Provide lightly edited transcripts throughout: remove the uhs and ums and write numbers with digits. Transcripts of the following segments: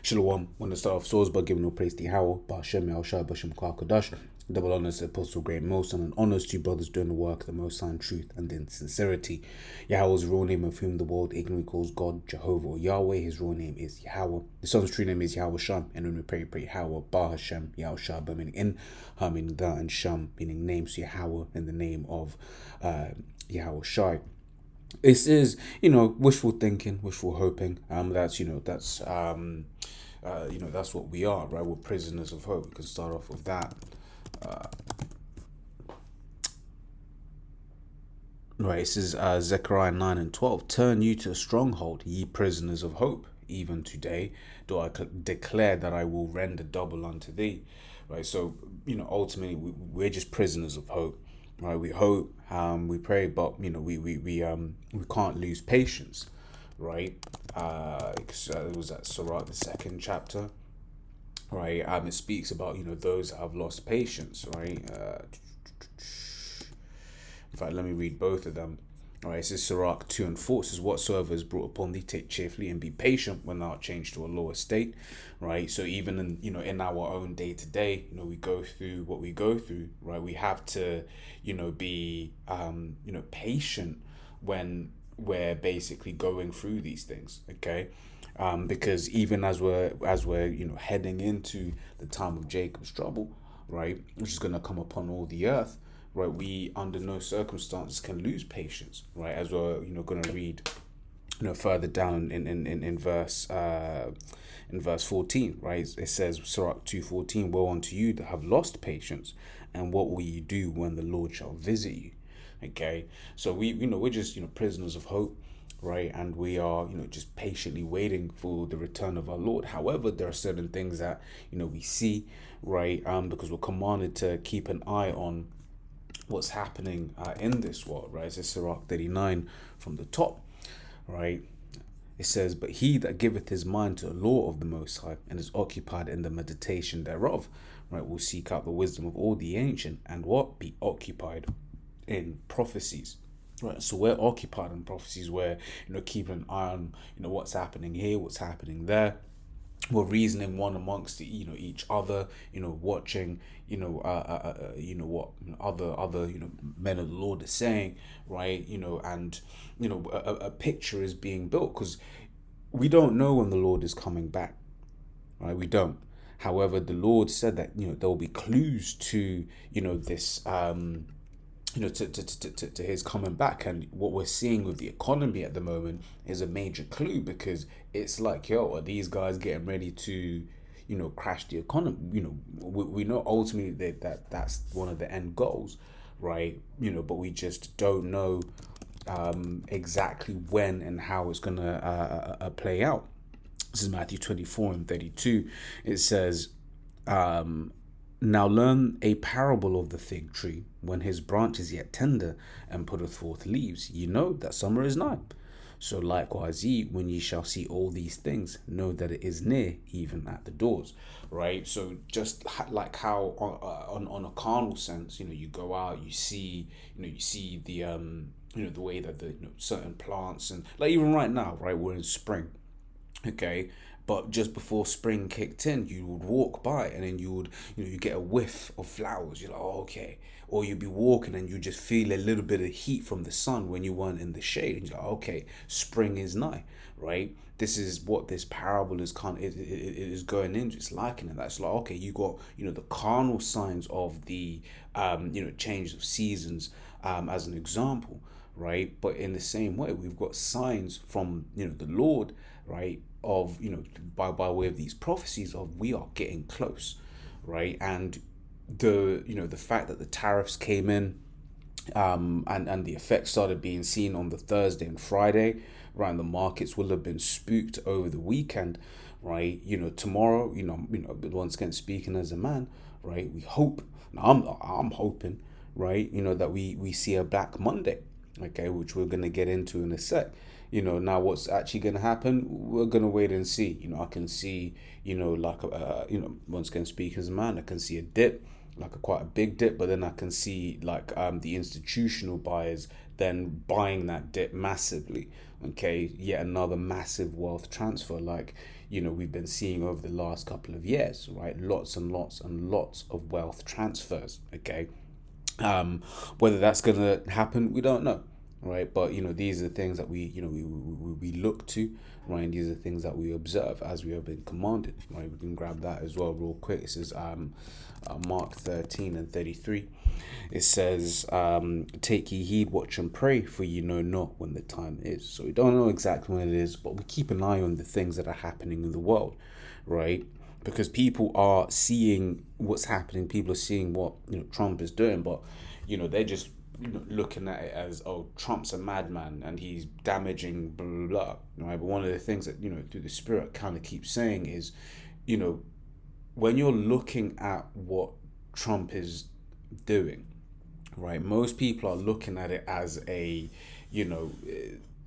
Shalom. Want to start off source by giving all praise to Yahweh, Ba'ashem Yahushua, B'Shem Kodash. Double honors to the Apostle Great Most, and honors to you brothers doing the work, the most high in truth and in sincerity. Yahweh's real name, of whom the world ignorantly calls God, Jehovah or Yahweh. His real name is Yahweh. The Son's true name is Yahweh Sham, and when we pray Yahweh, Ba'ashem Yahushua, but meaning in, Ha meaning the, and Sham meaning name. So Yahweh in the name of Yahweh Shai. This is, wishful thinking, wishful hoping. That's what we are, right? We're prisoners of hope. We can start off with that. Right, this is Zechariah 9 and 12. Turn you to a stronghold, ye prisoners of hope. Even today do I declare that I will render double unto thee. Right, so, ultimately we're just prisoners of hope. Right, we hope, we pray, but we can't lose patience, right? It was at Sirach, the second chapter, right? It speaks about those that have lost patience, right? In fact, let me read both of them. All right, it says Sirach 2 and 4. It says, whatsoever is brought upon thee, take cheerfully and be patient when thou art changed to a lower state. Right. So even in our own day to day, we go through what we go through. Right. We have to, be patient when we're basically going through these things. Okay. Because even as we're heading into the time of Jacob's trouble, right, which is going to come upon all the earth. Right, we under no circumstances can lose patience. Right, as we're going to read, further down in verse 14. Right, it says Sirach 2:14. Woe unto you that have lost patience, and what will you do when the Lord shall visit you? Okay, so we're just prisoners of hope. Right, and we are just patiently waiting for the return of our Lord. However, there are certain things that we see, right, because we're commanded to keep an eye on what's happening in this world, right? It's Sirach 39 from the top, right? It says, but he that giveth his mind to the law of the Most High and is occupied in the meditation thereof, right, will seek out the wisdom of all the ancient and what? Be occupied in prophecies. Right, so we're occupied in prophecies where keeping an eye on what's happening here, what's happening there. We're reasoning one amongst each other, watching what other men of the Lord are saying, right? And a picture is being built, because we don't know when the Lord is coming back, right? We don't. However, the Lord said that there will be clues to this to his coming back. And what we're seeing with the economy at the moment is a major clue, because it's like, are these guys getting ready to crash the economy? We know ultimately that's one of the end goals, right? But we just don't know exactly when and how it's gonna play out. This is Matthew 24 and 32. It says, now learn a parable of the fig tree. When his branch is yet tender and putteth forth leaves, ye know that summer is nigh. So likewise ye, when ye shall see all these things, know that it is near, even at the doors. Right? So just like how on a carnal sense, you go out, you see the the way that the certain plants, and like even right now, right, we're in spring. Okay, but just before spring kicked in, you would walk by and then you would you get a whiff of flowers. You're like, oh, okay. Or you'd be walking and you just feel a little bit of heat from the sun when you weren't in the shade, and you're like, okay, spring is nigh, right? This is what this parable is it is going into. It's likening that. It's like, okay, you got the carnal signs of the change of seasons as an example, right? But in the same way, we've got signs from the Lord, right, of by way of these prophecies of we are getting close, right? And the fact that the tariffs came in, and the effects started being seen on the Thursday and Friday, right? And the markets will have been spooked over the weekend, right? Tomorrow, once again speaking as a man, right? We hope. I'm hoping, right? That we see a Black Monday, okay, which we're gonna get into in a sec. Now what's actually going to happen, we're going to wait and see. I can see, like, once again, speak as a man, I can see a dip, like quite a big dip, but then I can see like the institutional buyers then buying that dip massively. Okay, yet another massive wealth transfer, like we've been seeing over the last couple of years, right? Lots and lots and lots of wealth transfers. Okay, whether that's gonna happen, we don't know, right? But these are things that we look to, right? And these are things that we observe as we have been commanded, right? We can grab that as well real quick. It says Mark 13:33. It says, take ye heed, watch and pray, for ye know not when the time is. So we don't know exactly when it is, but we keep an eye on the things that are happening in the world, right? Because people are seeing what's happening, people are seeing what Trump is doing, but they're just looking at it as, oh, Trump's a madman and he's damaging blah blah blah, right? But one of the things that through the spirit kind of keeps saying is, when you're looking at what Trump is doing, right? Most people are looking at it as a,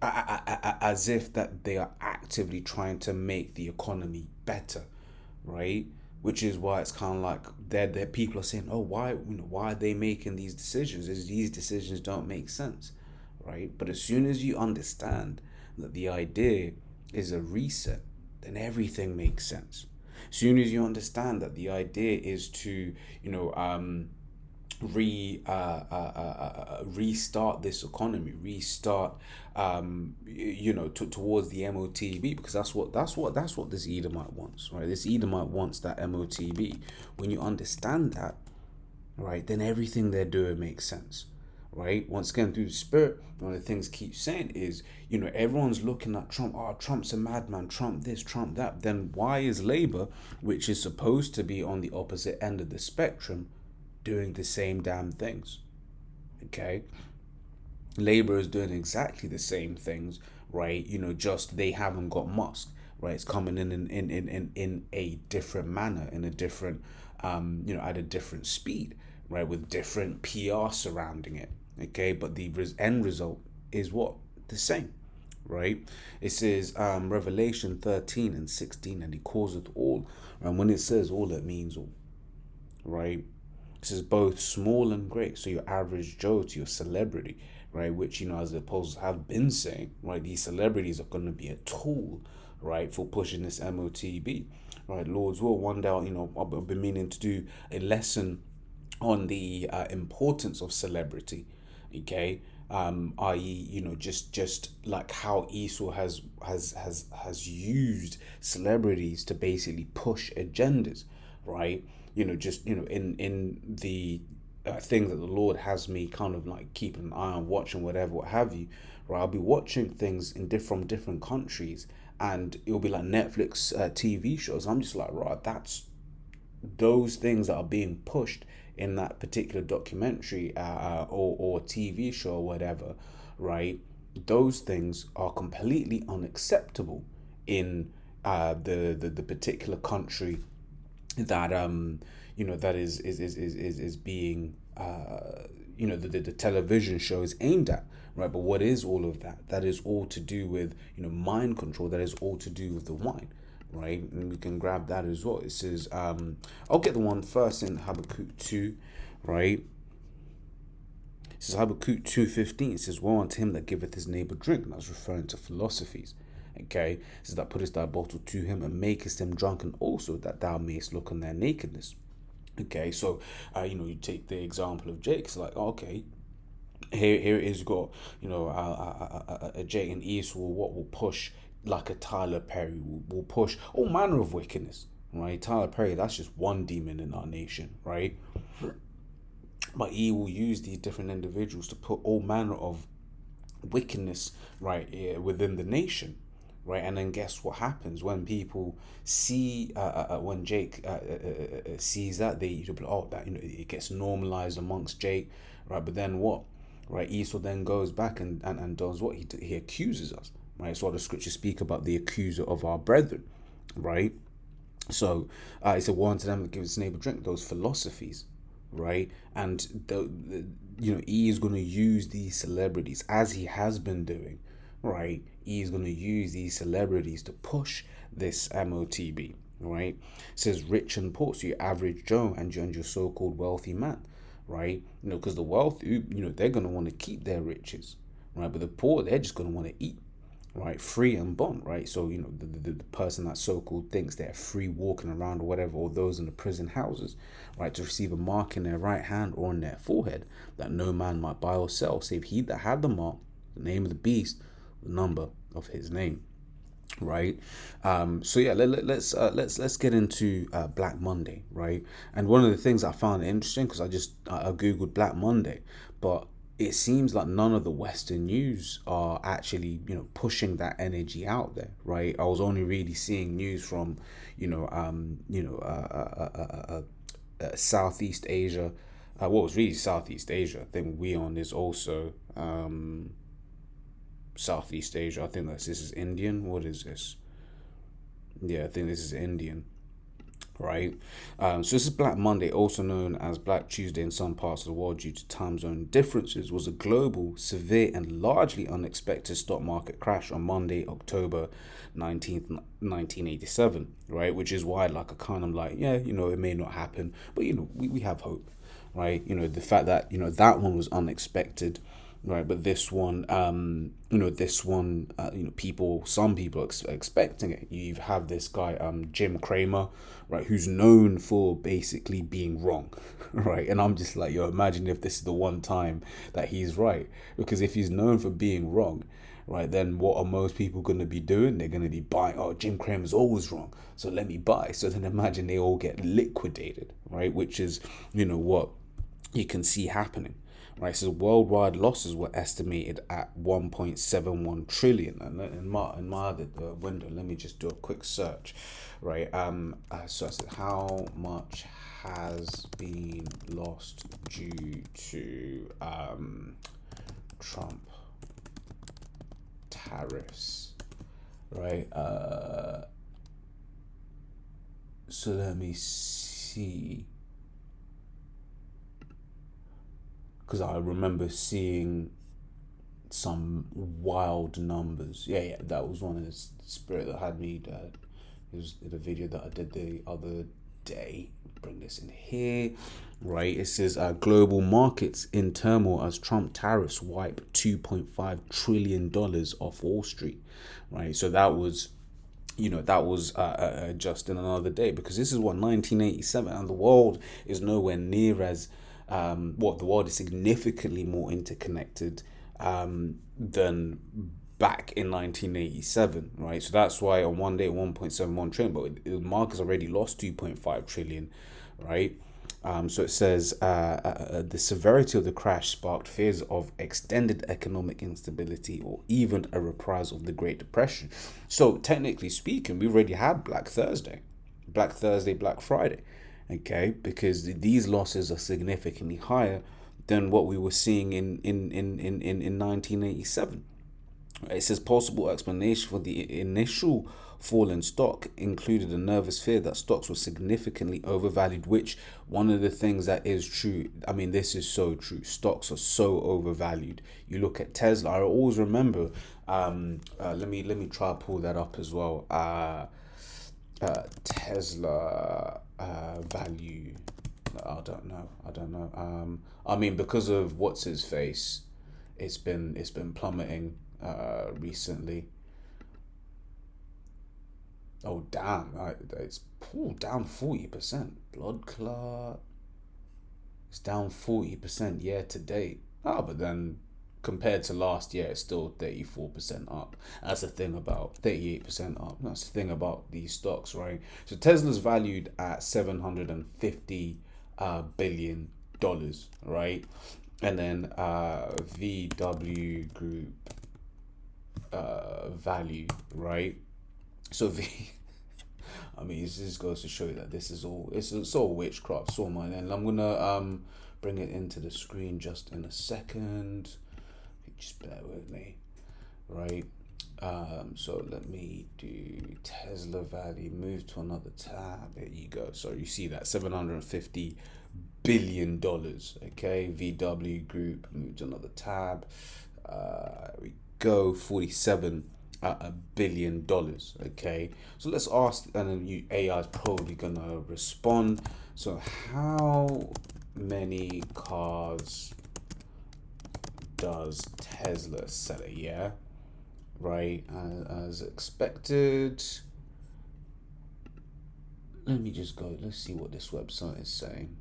as if that they are actively trying to make the economy better, right? Which is why it's kind of like that people are saying, oh, why are they making these decisions? These decisions don't make sense, right? But as soon as you understand that the idea is a reset, then everything makes sense. As soon as you understand that the idea is to, restart this economy, restart, towards the MOTB, because that's what this Edomite wants, right? This Edomite wants that MOTB. When you understand that, right, then everything they're doing makes sense, right? Once again, through the spirit, one of the things keep saying is, everyone's looking at Trump. Oh, Trump's a madman. Trump this, Trump that. Then why is Labour, which is supposed to be on the opposite end of the spectrum, doing the same damn things? Okay, Labour is doing exactly the same things, right? Just they haven't got Musk, right? It's coming in a different manner, in a different, at a different speed, right? With different PR surrounding it. Okay, but the end result is what? The same, right? It says Revelation 13:16, and he causeth all. And when it says all, it means all, right? This is both small and great. So your average Joe to your celebrity, right? Which, as the apostles have been saying, right? These celebrities are going to be a tool, right, for pushing this MOTB, right? Lord's will. One day, I've been meaning to do a lesson on the importance of celebrity, okay? I.e., just like how Esau has used celebrities to basically push agendas, right? In the thing that the Lord has me kind of like keeping an eye on, watching whatever, what have you, right? I'll be watching things from different countries, and it'll be like Netflix TV shows. I'm just like, right, that's those things that are being pushed in that particular documentary or TV show or whatever, right? Those things are completely unacceptable in the particular country that that is being the television show is aimed at, right? But what is all of that? That is all to do with mind control. That is all to do with the wine, right? And we can grab that as well. It says I'll get the one first in Habakkuk 2, right? It says Habakkuk 2:15. It says, woe unto him that giveth his neighbor drink. And that's referring to philosophies. Okay, it says that puttest thy bottle to him and makest him drunken also, that thou mayest look on their nakedness. Okay, so you take the example of Jake. It's like, okay, here it is, got a Jake and Esau. What will push like a Tyler Perry will push all manner of wickedness, right? Tyler Perry, that's just one demon in our nation, right? But he will use these different individuals to put all manner of wickedness, right, within the nation, right? And then guess what happens when people see when Jake sees that, they oh, that it gets normalized amongst Jake, right? But then what, right? Esau then goes back and does what? He accuses us, right? So the scriptures speak about the accuser of our brethren, right? So it's a warning to them that gives his neighbor drink, those philosophies, right? And he is going to use these celebrities, as he has been doing, right? He is going to use these celebrities to push this MOTB, right? It says rich and poor, so your average Joe and your so-called wealthy man, right? Because the wealthy, they're going to want to keep their riches, right? But the poor, they're just going to want to eat, right? Free and bond, right? So, the person that so-called thinks they're free walking around or whatever, or those in the prison houses, right, to receive a mark in their right hand or on their forehead that no man might buy or sell, save he that had the mark, the name of the beast, the number of his name. Right. So yeah, let's get into Black Monday, right? And one of the things I found interesting, because I googled Black Monday, but it seems like none of the Western news are actually pushing that energy out there, right? I was only really seeing news from Southeast Asia. What was really Southeast Asia? I think WEON is also Southeast Asia. I think this is Indian. What is this? Yeah, I think this is Indian, right? So this is Black Monday, also known as Black Tuesday in some parts of the world due to time zone differences, was a global, severe, and largely unexpected stock market crash on Monday, October 19th, 1987, right? Which is why, like, I kind of like, yeah, it may not happen, but, we have hope, right? The fact that, that one was unexpected, right? But this one, some people are expecting it. You have this guy, Jim Cramer, right, who's known for basically being wrong, right? And I'm just like, yo, imagine if this is the one time that he's right, because if he's known for being wrong, right, then what are most people going to be doing? They're going to be buying. Oh, Jim Cramer's always wrong, so let me buy. So then imagine they all get liquidated, right? Which is, what you can see happening. Right, so worldwide losses were estimated at 1.71 trillion. And in my other window, let me just do a quick search. Right, so I said, how much has been lost due to Trump tariffs? Right, so let me see. Because I remember seeing some wild numbers. Yeah, that was one of the spirit that had me. It was the video that I did the other day. Bring this in here, right? It says global markets in turmoil as Trump tariffs wipe $2.5 trillion off Wall Street, right? So that was. Just in another day, because this is 1987, and the world is nowhere near as the world is significantly more interconnected than back in 1987, right? So that's why on one day 1.71 trillion, but the market's already lost 2.5 trillion, right? So it says the severity of the crash sparked fears of extended economic instability or even a reprisal of the Great Depression. So technically speaking, we already had Black Thursday, Black Friday, okay? Because these losses are significantly higher than what we were seeing in 1987. It says possible explanation for the initial fall in stock included a nervous fear that stocks were significantly overvalued, which one of the things that is true. I mean, this is so true. Stocks are so overvalued. You look at Tesla. I always remember. Let me try to pull that up as well. Tesla value. I don't know. I mean, because of what's his face, it's been plummeting recently. Oh damn! It's down 40%. Blood clot. It's down 40% year to date. Ah, but then compared to last year, it's still 34% up. That's the thing about 38% up. That's the thing about these stocks, right? So Tesla's valued at $750 billion, right? And then VW Group value, right? So I mean, it just goes to show you that this is all it's all witchcraft, it's all money. And I'm gonna bring it into the screen just in a second. Just bear with me, right? So let me do Tesla value. Move to another tab. There you go. So you see that $750 billion. Okay, VW Group. Move to another tab. We go 47 $1 billion. Okay, so let's ask, and then AI is probably gonna respond. So how many cars does Tesla sell a year? Right, as expected. Let me just go. Let's see what this website is saying.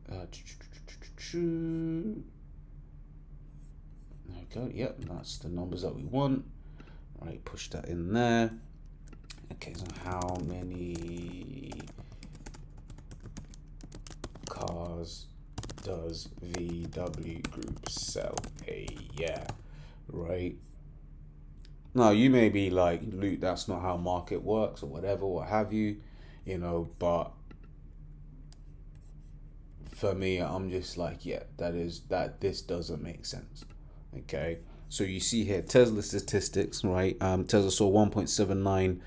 There we go. Yep, that's the numbers that we want. Right, push that in there. Okay, so how many cars does VW Group sell a year? Right. Now, you may be like, Luke, that's not how market works or whatever, what have you, but for me, I'm just like, yeah, this doesn't make sense. Okay. So you see here Tesla statistics, right? Tesla sold 1.79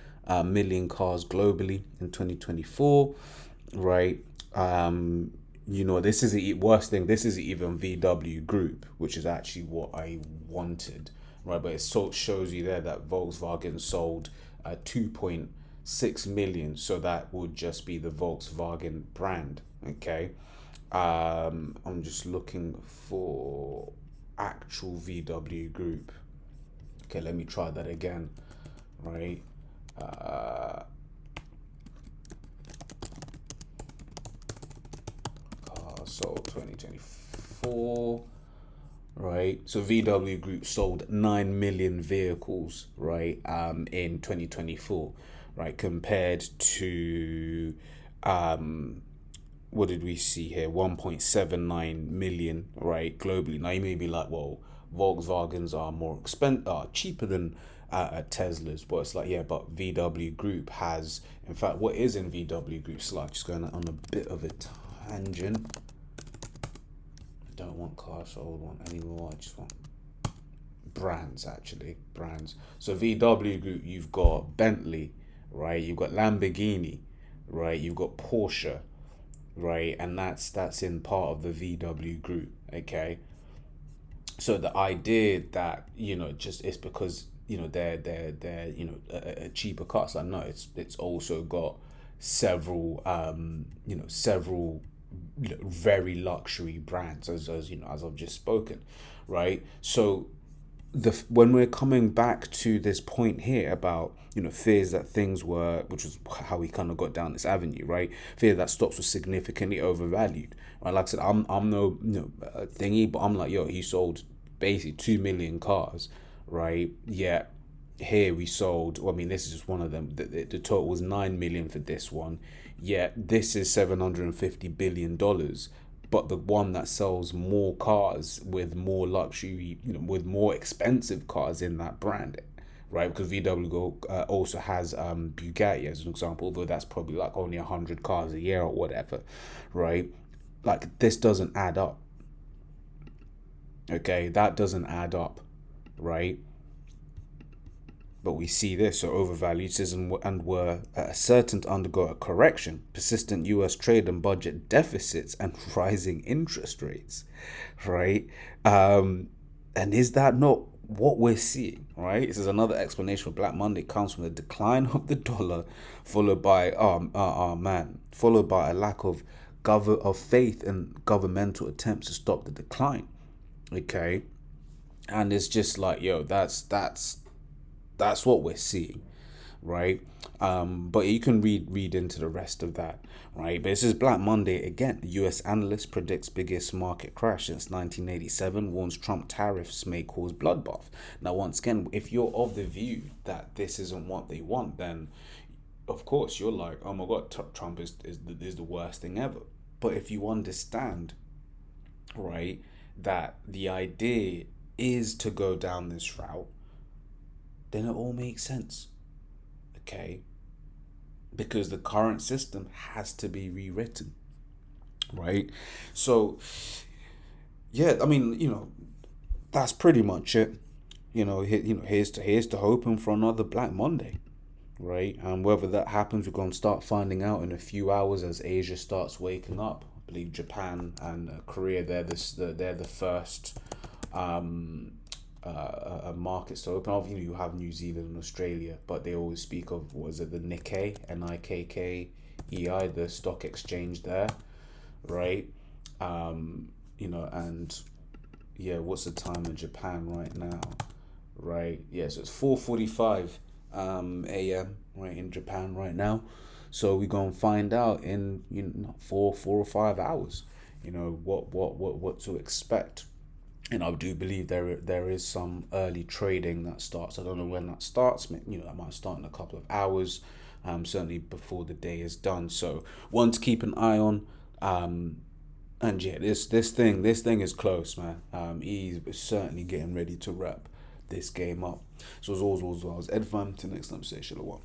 million cars globally in 2024, right? This is the worst thing. This is even VW Group, which is actually what I wanted, right? But it shows you there that Volkswagen sold 2.6 million, so that would just be the Volkswagen brand. Okay, I'm just looking for actual VW Group. Okay, let me try that again, right? Sold 2024, right? So VW Group sold 9 million vehicles, right, in 2024, right, compared to what did we see here? 1.79 million, right, globally. Now you may be like, well, Volkswagens are cheaper than Teslas, but it's like, yeah, but VW Group has, in fact, what is in VW Group? So like, just going on a bit of a tangent. I don't want cars sold one anymore. I just want brands, actually, brands. So VW Group, you've got Bentley, right? You've got Lamborghini, right? You've got Porsche, right? And that's in part of the VW Group. Okay. So the idea that just it's because they're a cheaper car. So no, it's also got several very luxury brands, as I've just spoken, right? So when we're coming back to this point here about fears that things were, which was how we kind of got down this avenue, right? Fear that stocks were significantly overvalued, right? Like I said, I'm no thingy, but I'm like, yo, he sold basically 2 million cars, right? Yeah, here we sold, well, I mean, this is just one of them. The total was 9 million for this one. Yeah, this is $750 billion, but the one that sells more cars with more luxury, with more expensive cars in that brand, right? Because VW also has Bugatti as an example, although that's probably like only 100 cars a year or whatever, right? Like, this doesn't add up. Okay, that doesn't add up, right? But we see this, so overvalued and were certain to undergo a correction, persistent US trade and budget deficits, and rising interest rates, right? And is that not what we're seeing, right? This is another explanation for Black Monday comes from the decline of the dollar, followed by followed by a lack of faith in governmental attempts to stop the decline. Okay, and it's just like, yo, that's what we're seeing, right? But you can read into the rest of that, right? But this is Black Monday again. The U.S. analyst predicts biggest market crash since 1987, warns Trump tariffs may cause bloodbath. Now, once again, if you're of the view that this isn't what they want, then of course you're like, oh my God, Trump is the worst thing ever. But if you understand, right, that the idea is to go down this route, then it all makes sense. Okay? Because the current system has to be rewritten. Right? So, yeah, I mean, that's pretty much it. Here's to hoping for another Black Monday. Right? And whether that happens, we're going to start finding out in a few hours as Asia starts waking up. I believe Japan and Korea, they're the first markets to open. Obviously, you have New Zealand and Australia, but they always speak of, what is it, the Nikkei, Nikkei, EI, the stock exchange there, right? And yeah, what's the time in Japan right now? Right, yeah, so it's 4:45 a.m. right in Japan right now. So we're gonna find out in 4 or 5 hours, what to expect. And I do believe there is some early trading that starts. I don't know when that starts. That might start in a couple of hours. Certainly before the day is done. So one to keep an eye on. And yeah, this thing is close, man. He's certainly getting ready to wrap this game up. So as always, I was Ed Van. Till next time, say shalom.